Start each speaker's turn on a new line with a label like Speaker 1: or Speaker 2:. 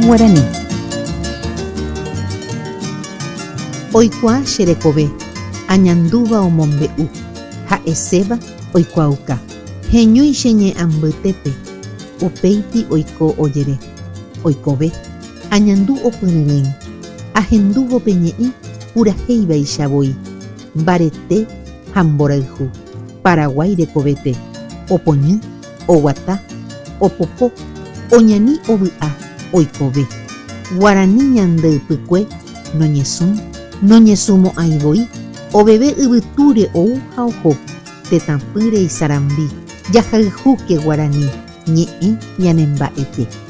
Speaker 1: guaraní. Oikua cherekove, añandúva omombe'u, ha'eséva oikuauka. Heñói che ñe'ãmbytépe, upéipi oiko ojere. Oikove, añandu opyrỹi, ahendúvo peñe'ẽ purahéivaichavoi, mbarete ha mborayhu, Paraguay rekovete, opoñy, oguata, opopo, oñani ovy'a, oikove. Guarani ñandýpykue, noñesũmo'ãivoi, oveve yvytúre ou ha oho, tetãpýre isarambi, jahayhúke Guarani, ñe'ẽ ñanemba'epe.